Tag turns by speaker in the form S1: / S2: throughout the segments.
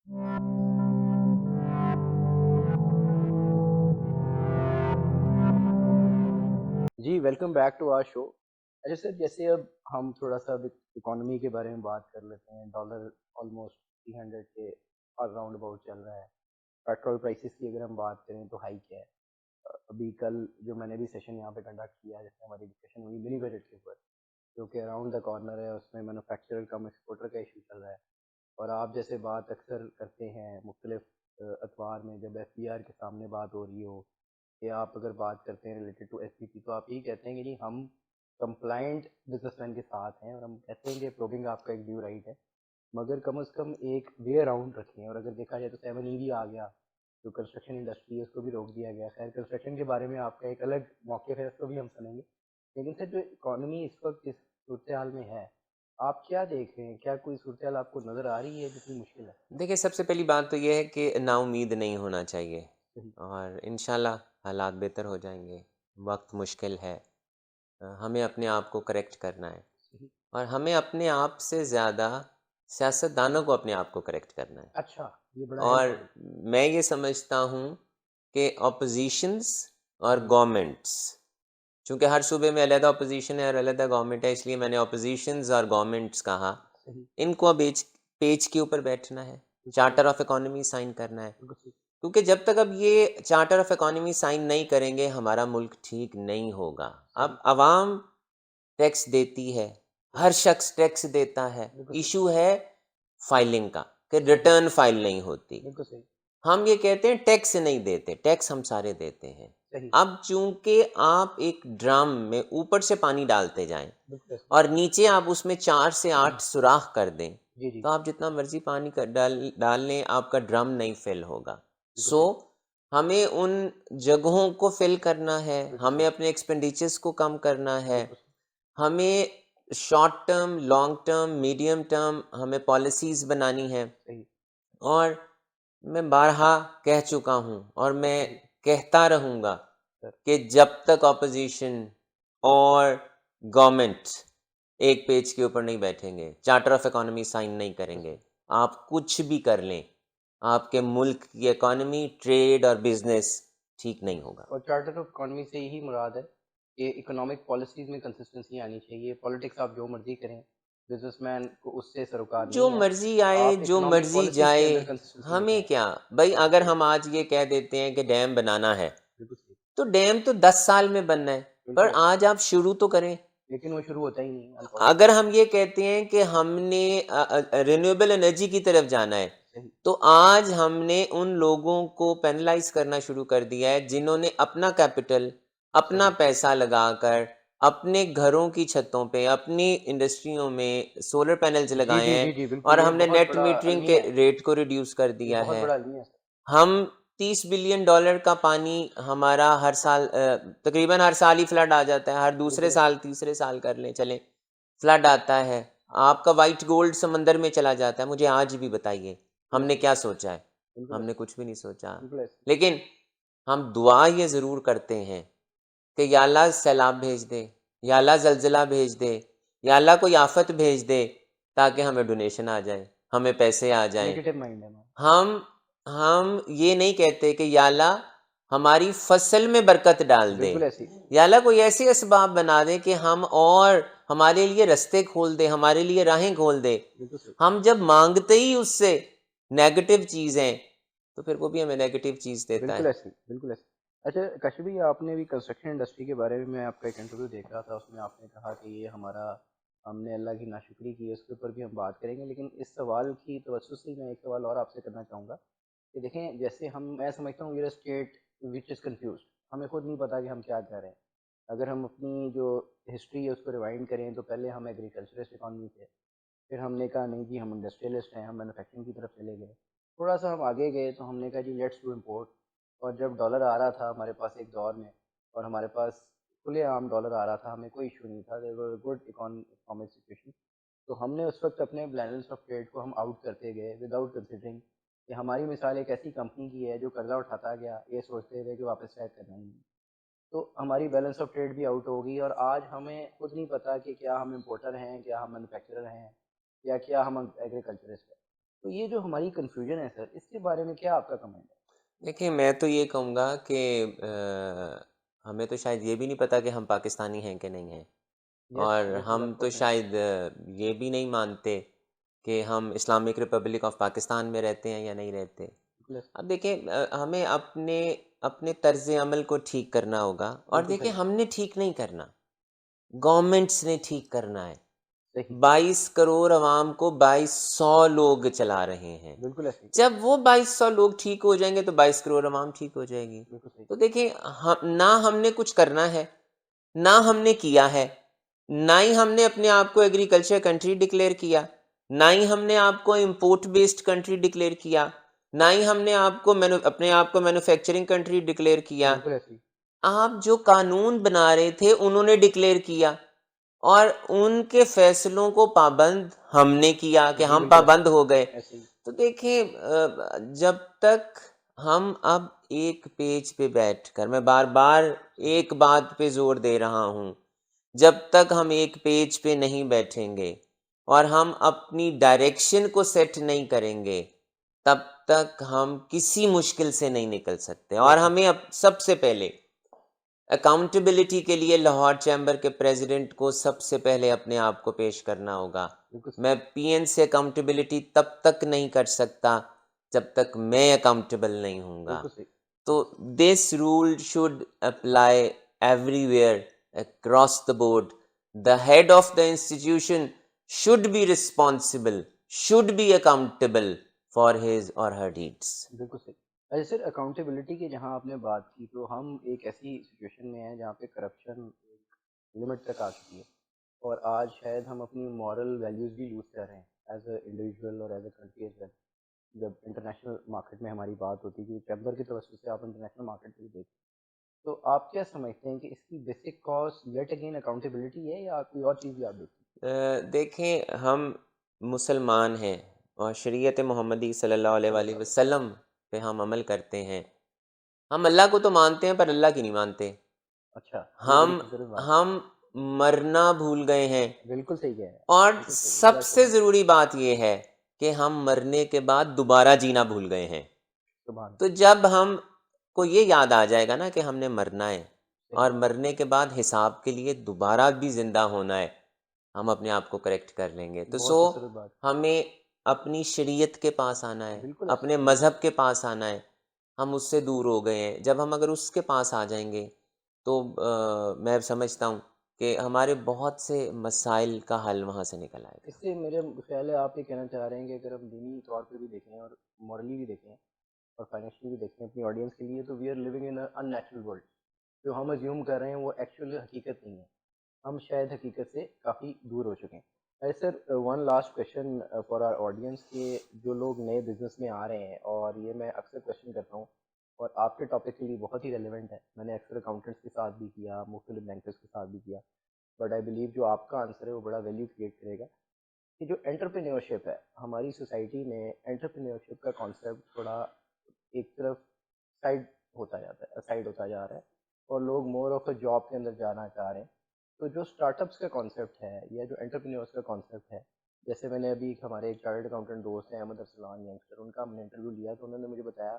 S1: G welcome back to our show. اچھا sir, جیسے اب ہم تھوڑا سا اب اکانومی کے بارے میں بات کر لیتے ہیں. ڈالر آلموسٹ 300 کے اراؤنڈ اباؤٹ چل رہا ہے. پیٹرول پرائسز کی اگر ہم بات کریں تو ہائیک ہے. ابھی کل جو میں نے بھی سیشن یہاں پہ کنڈکٹ کیا جس میں ہماری ڈسکشن ہوئی منی بجٹ کے اوپر، جو کہ اراؤنڈ دا کارنر ہے، اس میں مینوفیکچرر کم ایکسپورٹر کا ایشو چل رہا ہے. اور آپ جیسے بات اکثر کرتے ہیں مختلف اتوار میں جب ایف بی آر کے سامنے بات ہو رہی ہو، کہ آپ اگر بات کرتے ہیں ریلیٹڈ ٹو ایس پی پی، تو آپ یہی کہتے ہیں کہ جی ہم کمپلائنٹ بزنس مین کے ساتھ ہیں، اور ہم کہتے ہیں کہ پروبنگ آپ کا ایک ڈیو رائٹ ہے، مگر کم از کم ایک وے اراؤنڈ رکھیں. اور اگر دیکھا جائے تو 7 ای بھی آ گیا، جو کنسٹرکشن انڈسٹری ہے اس کو بھی روک دیا گیا. خیر کنسٹرکشن کے بارے میں آپ کا ایک الگ موقف ہے، اس کو بھی ہم سنیں گے. لیکن سر جو اکانومی اس وقت جس صورتحال میں ہے، آپ کیا دیکھ رہے ہیں؟ کیا کوئی صورتحال آپ کو نظر آ رہی ہے جتنی مشکل ہے؟
S2: دیکھیں، سب سے پہلی بات تو یہ ہے کہ نا امید نہیں ہونا چاہیے،
S1: صحیح.
S2: اور انشاءاللہ حالات بہتر ہو جائیں گے. وقت مشکل ہے، ہمیں اپنے آپ کو کریکٹ کرنا ہے،
S1: صحیح.
S2: اور ہمیں اپنے آپ سے زیادہ سیاست دانوں کو اپنے آپ کو کریکٹ کرنا ہے.
S1: اچھا، یہ بڑا اہم
S2: اور
S1: پوائنٹ.
S2: میں یہ سمجھتا ہوں کہ اپوزیشنز اور
S1: جی
S2: گورنمنٹس، چونکہ ہر صوبے میں علیحدہ اپوزیشن ہے اور علیحدہ گورنمنٹ ہے، اس لیے میں نے اپوزیشنز اور گورنمنٹس کہا.
S1: صحیح.
S2: ان کو اب پیج کے اوپر بیٹھنا ہے،
S1: بالکل صحیح.
S2: چارٹر آف اکانومی سائن کرنا ہے.
S1: بالکل صحیح.
S2: کیونکہ جب تک اب یہ چارٹر آف اکانومی سائن نہیں کریں گے ہمارا ملک ٹھیک نہیں ہوگا. اب
S1: صحیح.
S2: عوام ٹیکس دیتی ہے، ہر شخص ٹیکس دیتا ہے،
S1: بالکل صحیح.
S2: ایشو ہے فائلنگ کا کہ
S1: صحیح.
S2: ریٹرن فائل نہیں ہوتی.
S1: بالکل صحیح.
S2: ہم یہ کہتے ہیں ٹیکس نہیں دیتے، ٹیکس ہم سارے دیتے ہیں.
S1: صحیح.
S2: اب چونکہ آپ ایک ڈرم میں اوپر سے پانی ڈالتے جائیں
S1: بالکل صحیح.
S2: اور نیچے آپ اس میں 4 سے 8 سوراخ کر دیں،
S1: جی جی.
S2: تو آپ جتنا مرضی پانی ڈال لیں، آپ کا ڈرم نہیں فل ہوگا.
S1: بالکل
S2: سو
S1: صحیح.
S2: ہمیں ان جگہوں کو فل کرنا ہے،
S1: بالکل
S2: ہمیں
S1: صحیح.
S2: اپنے ایکسپینڈیچرز کو کم کرنا ہے.
S1: بالکل صحیح.
S2: ہمیں short term, long term, medium term ہمیں پالیسیز بنانی ہے.
S1: صحیح.
S2: اور میں بارہا کہہ چکا ہوں اور میں
S1: صحیح.
S2: کہتا رہوں گا
S1: سر.
S2: کہ جب تک اپوزیشن اور گورنمنٹ ایک پیج کے اوپر نہیں بیٹھیں گے، چارٹر آف اکانومی سائن نہیں کریں گے، آپ کچھ بھی کر لیں، آپ کے ملک کی اکانومی، ٹریڈ اور بزنس ٹھیک نہیں ہوگا.
S1: اور چارٹر آف اکانومی سے یہی مراد ہے کہ اکنامک پالیسیز میں کنسسٹنسی آنی چاہیے. پالیٹکس آپ جو مرضی کریں، بزنس مین کو اس سے سروکار
S2: جو
S1: نہیں ہے.
S2: مرضی آئے،
S1: آپ
S2: جو
S1: اکنامک
S2: مرضی
S1: پالیسیز کے
S2: جائے،
S1: اندر کنسسٹنسی لے کے
S2: ہمیں
S1: آئیں.
S2: کیا بھائی.
S1: بالکل
S2: اگر
S1: صحیح.
S2: ہم آج یہ کہہ دیتے ہیں کہ ڈیم بنانا ہے،
S1: بالکل صحیح.
S2: تو ڈیم تو 10 سال میں بننا ہے، پر
S1: بالکل ایسا.
S2: آج آپ شروع تو کریں.
S1: لیکن وہ شروع ہوتا ہی نہیں
S2: اگر
S1: انفارچونیٹلی.
S2: ہم یہ کہتے ہیں کہ ہم نے رینیویبل انرجی کی طرف جانا ہے،
S1: صحیح.
S2: تو آج ہم نے ان لوگوں کو پینلائز کرنا شروع کر دیا ہے جنہوں نے اپنا کیپٹل، اپنا
S1: صحیح.
S2: پیسہ لگا کر اپنے گھروں کی چھتوں پہ، اپنی انڈسٹریوں میں سولر پینلز
S1: جی
S2: لگائے
S1: جی
S2: ہیں،
S1: جی جی
S2: اور
S1: بالکل، یہ
S2: ہم نے
S1: بہت
S2: نیٹ
S1: بڑا
S2: میٹرنگ
S1: المیہ
S2: کے
S1: ہے.
S2: ریٹ کو ریڈیوس کر
S1: یہ
S2: دیا
S1: بہت
S2: ہے.
S1: بڑا المیہ ہے سر.
S2: ہم $30 بلین کا پانی ہمارا ہر سال، تقریباً ہر سال ہی فلڈ آ جاتا ہے، ہر دوسرے
S1: بالکل
S2: سال تیسرے سال کر لیں چلیں فلڈ آتا ہے. آپ کا وائٹ گولڈ سمندر میں چلا جاتا ہے. مجھے آج بھی بتائیے ہم نے کیا سوچا ہے؟
S1: بالکل
S2: ہم نے کچھ بھی نہیں سوچا.
S1: بالکل ایسا.
S2: لیکن ہم دعا یہ ضرور کرتے ہیں کہ یا اللہ سیلاب بھیج دے، یا اللہ زلزلہ بھیج دے، یا اللہ کوئی آفت بھیج دے، تاکہ ہمیں ڈونیشن آ جائے، ہمیں پیسے آ جائیں.
S1: نیگیٹو مائنڈ ہے نا.
S2: ہم یہ نہیں کہتے کہ یا اللہ ہماری فصل میں برکت ڈال دے،
S1: بالکل ایسی.
S2: یا اللہ کوئی ایسے اسباب بنا دے کہ ہم اور ہمارے لیے رستے کھول دے، ہمارے لیے راہیں کھول دے.
S1: بالکل صحیح.
S2: ہم جب مانگتے ہی اس سے نیگیٹو چیزیں، تو پھر وہ بھی ہمیں نیگیٹو چیز دیتا
S1: بالکل
S2: ہے.
S1: ایسی. بالکل ایسی. اچھا کاشف بھائی، آپ نے بھی کنسٹرکشن انڈسٹری کے بارے میں آپ کا ایک انٹرویو دیکھ رہا تھا، اس میں آپ نے کہا کہ یہ ہمارا، ہم نے اللہ کی ناشکری کی ہے. اس کے اوپر بھی ہم بات کریں گے، لیکن اس سوال کی توسط سے میں ایک سوال اور آپ سے کرنا چاہوں گا کہ دیکھیں جیسے میں سمجھتا ہوں we are state which is confused. ہمیں خود نہیں پتا کہ ہم کیا کر رہے ہیں. اگر ہم اپنی جو ہسٹری ہے اس کو ریوائنڈ کریں تو پہلے ہم ایگریکلچرسٹ اکانومی تھے، پھر ہم نے کہا نہیں جی ہم انڈسٹریلسٹ ہیں، ہم مینوفیکچرنگ کی طرف چلے گئے. تھوڑا سا ہم آگے گئے تو ہم نے کہا جی لیٹس ڈو امپورٹ. اور جب ڈالر آ رہا تھا ہمارے پاس ایک دور میں، اور ہمارے پاس کھلے عام ڈالر آ رہا تھا، ہمیں کوئی ایشو نہیں تھا، دیر ور گڈ اکانومک سچویشن. تو ہم نے اس وقت اپنے بیلنس آف ٹریڈ کو ہم آؤٹ کرتے گئے وداؤٹ کنسیڈرنگ کہ ہماری مثال ایک ایسی کمپنی کی ہے جو قرضہ اٹھاتا گیا یہ سوچتے ہوئے کہ واپس شاید کرنا ہی نہیں. تو ہماری بیلنس آف ٹریڈ بھی آؤٹ ہوگی، اور آج ہمیں خود نہیں پتہ کہ کیا ہم امپورٹر ہیں، کیا ہم مینوفیکچرر ہیں، یا کیا ہم ایگریکلچرسٹ ہیں. تو یہ جو ہماری کنفیوژن ہے سر، اس کے بارے میں کیا آپ کا کمنٹ ہے؟
S2: دیکھیں میں تو یہ کہوں گا کہ ہمیں تو شاید یہ بھی نہیں پتہ کہ ہم پاکستانی ہیں کہ نہیں ہیں،
S1: یس،
S2: اور
S1: دس از
S2: ہم
S1: آر
S2: تو
S1: پوائنٹ.
S2: شاید یہ بھی نہیں مانتے کہ ہم اسلامک ریپبلک آف پاکستان میں رہتے ہیں یا نہیں رہتے. اب دیکھیں ہمیں اپنے اپنے طرز عمل کو ٹھیک کرنا ہوگا، اور
S1: بالکل
S2: دیکھیں
S1: صحیح.
S2: ہم نے ٹھیک نہیں کرنا، گورنمنٹس نے ٹھیک کرنا ہے.
S1: صحیح.
S2: 22 کروڑ عوام کو 2200 لوگ چلا رہے ہیں.
S1: بالکل ایسے ہی.
S2: جب وہ 2200 لوگ ٹھیک ہو جائیں گے تو 22 کروڑ عوام ٹھیک ہو جائے گی.
S1: بالکل صحیح.
S2: تو دیکھیں نہ ہم نے کچھ کرنا ہے، نہ ہم نے کیا ہے، نہ ہی ہم نے اپنے آپ کو ایگریکلچر کنٹری ڈکلیئر کیا، نہ ہی ہم نے آپ کو امپورٹ بیسڈ کنٹری ڈکلیئر کیا، نہ ہی ہم نے اپنے آپ کو مینوفیکچرنگ کنٹری ڈکلیئر کیا.
S1: بالکل ایسے ہی.
S2: آپ جو قانون بنا رہے تھے انہوں نے ڈکلیئر کیا، اور ان کے فیصلوں کو پابند ہم نے کیا کہ
S1: جی
S2: ہم
S1: بالکل
S2: پابند ہو گئے.
S1: ایسے ہی.
S2: تو دیکھیں جب تک ہم اب ایک پیج پہ بیٹھ کر، میں بار بار ایک بات پہ زور دے رہا ہوں، جب تک ہم ایک پیج پہ نہیں بیٹھیں گے اور ہم اپنی ڈائریکشن کو سیٹ نہیں کریں گے، تب تک ہم کسی مشکل سے نہیں نکل سکتے. اور ہمیں اب سب سے پہلے اکاؤنٹیبلٹی کے لیے لاہور چیمبر کے پریزیڈنٹ کو سب سے پہلے اپنے آپ کو پیش کرنا ہوگا. میں پی این سے اکاؤنٹیبلٹی تب تک نہیں کر سکتا جب تک میں اکاؤنٹیبل نہیں ہوں گا.
S1: بالکل صحیح.
S2: تو this rule should apply every across the board. The head of the institution should be responsible, should be accountable for his or her deeds.
S1: بالکل صحیح. اچھا سر، اکاؤنٹیبلٹی کی جہاں آپ نے بات کی، تو ہم ایک ایسی سچویشن میں ہیں جہاں پہ کرپشن لمٹ تک آ چکی ہے، اور آج شاید ہم اپنی مورل ویلیوز بھی لوز کر رہے ہیں ایز اے انڈیویجول اور as a country as well. جب انٹرنیشنل مارکیٹ میں ہماری بات ہوتی ہے کہ چیمبر کی توسط سے آپ انٹرنیشنل مارکیٹ پہ بھی دیکھیں، تو آپ کیا سمجھتے ہیں کہ اس کی basic cause yet again accountability ہے، یا کوئی اور چیز بھی آپ دیکھتے
S2: دیکھیں ہم مسلمان ہیں اور شریعت محمدی صلی اللہ علیہ وآلہ وسلم پہ ہم عمل کرتے ہیں. ہم اللہ کو تو مانتے ہیں پر اللہ کی نہیں مانتے.
S1: ہیں؟ اچھا، یہ بڑی خوبصورت بات ہے.
S2: ہم مرنا بھول گئے ہیں.
S1: بالکل صحیح ہے.
S2: اور
S1: بالکل صحیح.
S2: سب سے ضروری بات یہ ہے کہ ہم مرنے کے بعد دوبارہ جینا بھول گئے ہیں.
S1: سبحان.
S2: تو جب ہم کو یہ یاد آ جائے گا نا کہ ہم نے مرنا ہے اور
S1: صحیح.
S2: مرنے کے بعد حساب کے لیے دوبارہ بھی زندہ ہونا ہے، ہم اپنے آپ کو کریکٹ کر لیں گے. تو
S1: بہت خوبصورت بات.
S2: ہمیں اپنی شریعت کے پاس آنا ہے،
S1: بالکل
S2: اپنے مذہب کے پاس آنا ہے. ہم اس سے دور ہو گئے ہیں. جب ہم اگر اس کے پاس آ جائیں گے تو میں سمجھتا ہوں کہ ہمارے بہت سے مسائل کا حل وہاں سے نکل آئے گا.
S1: اس سے میرے خیال ہے آپ یہ کہنا چاہ رہے ہیں کہ اگر ہم دینی طور پہ بھی دیکھیں اور مورلی بھی دیکھیں اور فائنینشلی بھی دیکھیں اپنی آڈینس کے لیے، تو we are living in an natural world. جو ہم ازیوم کر رہے ہیں وہ ایکچوئل حقیقت نہیں ہے. ہم شاید حقیقت سے کافی دور ہو چکے ہیں. Sir one last question for our audience, کہ جو لوگ نئے بزنس میں آ رہے ہیں، اور یہ میں اکثر کویشچن کرتا ہوں اور آپ کے ٹاپک کے لیے بہت ہی ریلیونٹ ہے، میں نے اکثر اکاؤنٹنٹس کے ساتھ بھی کیا، مختلف بینکرس کے ساتھ بھی کیا، بٹ آئی بلیو جو آپ کا آنسر ہے وہ بڑا ویلیو کریٹ کرے گا، کہ جو انٹرپرینیورشپ ہے ہماری سوسائٹی میں، انٹرپرینیورشپ کا کانسیپٹ تھوڑا ایک طرف سائڈ ہوتا جاتا ہے، سائڈ ہوتا جا رہا ہے، اور لوگ مور آف اے جاب کے اندر جانا چاہ رہے ہیں. تو جو اسٹارٹ اپس کا کانسیپٹ ہے یا جو انٹرپرینیورس کا کانسیپٹ ہے، جیسے میں نے ابھی ہمارے ایک چارٹرڈ اکاؤنٹنٹ دوست ہیں احمد ارسلان ینگسٹر، ان کا ہم نے انٹرویو لیا تو انہوں نے مجھے بتایا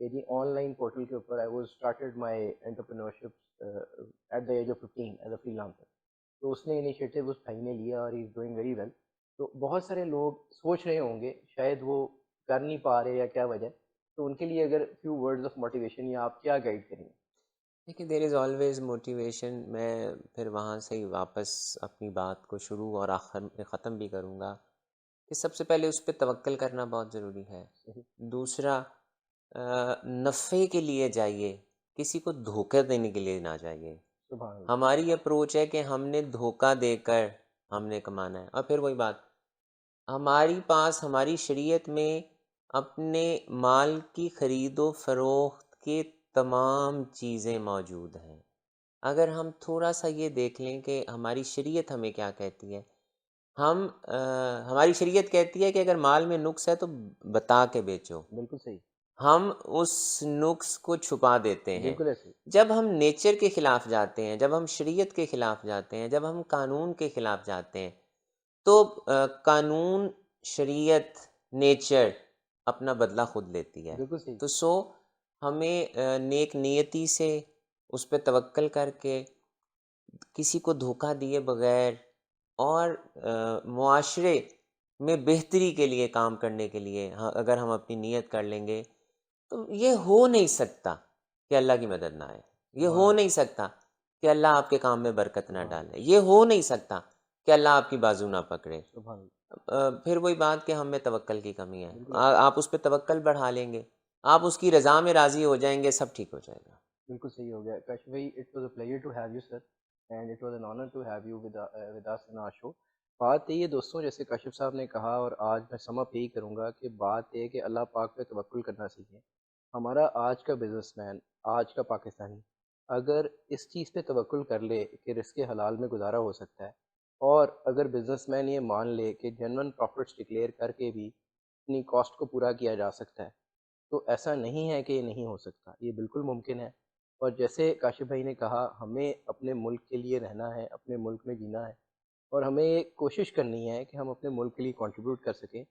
S1: کہ جی آن لائن پورٹل کے اوپر I was started my entrepreneurship at the age of 15 as a فری لانسر. تو اس نے انیشیٹو اس بھائی نے لیا اور he is doing very well. تو بہت سارے لوگ سوچ رہے ہوں گے شاید وہ کر نہیں پا رہے یا کیا وجہ، تو ان کے لیے اگر فیو ورڈز آف موٹیویشن یا آپ کیا گائڈ کریں گے؟
S2: دیکھیے دیر از آلویز موٹیویشن. میں پھر وہاں سے ہی واپس اپنی بات کو شروع اور آخر میں ختم بھی کروں گا کہ سب سے پہلے اس پہ توکل کرنا بہت ضروری ہے. دوسرا نفع کے لیے جائیے، کسی کو دھوکہ دینے کے لیے نہ جائیے.
S1: سبحان اللہ.
S2: ہماری اپروچ ہے کہ ہم نے دھوکہ دے کر ہم نے کمانا ہے. اور پھر وہی بات، ہماری پاس ہماری شریعت میں اپنے مال کی خرید و فروخت کے تمام چیزیں موجود ہیں. اگر ہم تھوڑا سا یہ دیکھ لیں کہ ہماری شریعت ہمیں کیا کہتی ہے. ہماری شریعت کہتی ہے کہ اگر مال میں نقص ہے تو بتا کے بیچو.
S1: بالکل صحیح.
S2: ہم اس نقص کو چھپا دیتے ہیں.
S1: بالکل ایسے.
S2: جب ہم نیچر کے خلاف جاتے ہیں، جب ہم شریعت کے خلاف جاتے ہیں، جب ہم قانون کے خلاف جاتے ہیں، تو قانون، شریعت نیچر اپنا بدلہ خود لیتی ہے.
S1: بالکل صحیح.
S2: تو ہمیں نیک نیتی سے اس پہ توکل کر کے کسی کو دھوکہ دیے بغیر اور معاشرے میں بہتری کے لیے کام کرنے کے لیے اگر ہم اپنی نیت کر لیں گے تو یہ ہو نہیں سکتا کہ اللہ کی مدد نہ آئے. یہ ہو
S1: سبحان
S2: نہیں سکتا کہ اللہ آپ کے کام میں برکت نہ
S1: سبحان
S2: ڈالے. یہ ہو نہیں سکتا کہ اللہ آپ کی بازو نہ پکڑے.
S1: سبحان اللہ.
S2: پھر وہی بات کہ ہم میں توکل کی کمی ہے.
S1: بالکل
S2: آپ اس پہ توکل بڑھا لیں گے, آپ اس کی رضا میں راضی ہو جائیں گے, سب ٹھیک ہو جائے گا.
S1: بالکل صحیح ہو گیا. کاشف بھائی, it was a pleasure to have you sir, and it was an honour to have you with us in our show. بات یہ ہے دوستوں, جیسے کاشف صاحب نے کہا, اور آج میں سم اپ یہی کروں گا کہ بات یہ ہے کہ اللہ پاک پہ توکل کرنا سیکھیں. ہمارا آج کا بزنس مین, آج کا پاکستانی اگر اس چیز پہ توکل کر لے کہ رزق حلال میں گزارا ہو سکتا ہے, اور اگر بزنس مین یہ مان لے کہ جنون پروفٹس ڈکلیئر کر کے بھی اپنی کاسٹ کو پورا کیا جا سکتا ہے, تو ایسا نہیں ہے کہ یہ نہیں ہو سکتا, یہ بالکل ممکن ہے. اور جیسے کاشف بھائی نے کہا, ہمیں اپنے ملک کے لیے رہنا ہے, اپنے ملک میں جینا ہے, اور ہمیں یہ کوشش کرنی ہے کہ ہم اپنے ملک کے لیے کنٹریبیوٹ کر سکیں.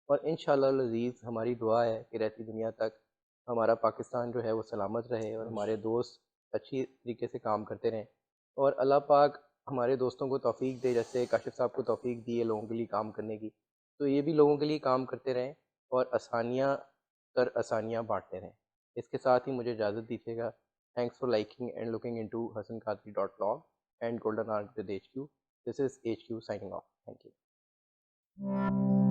S1: اور انشاءاللہ العزیز ہماری دعا ہے کہ رہتی دنیا تک ہمارا پاکستان جو ہے وہ سلامت رہے, اور ہمارے دوست اچھی طریقے سے کام کرتے رہیں, اور اللہ پاک ہمارے دوستوں کو توفیق دے, جیسے کاشف صاحب کو توفیق دی ہے لوگوں کے لیے کام کرنے کی, تو یہ بھی لوگوں کے لیے کام کرتے رہیں اور آسانیاں تر آسانیاں بانٹتے رہیں. اس کے ساتھ ہی مجھے اجازت دیجیے گا. Thanks for liking and looking into hasankadri.vlog and Golden Arc with HQ. This is HQ signing off. Thank you.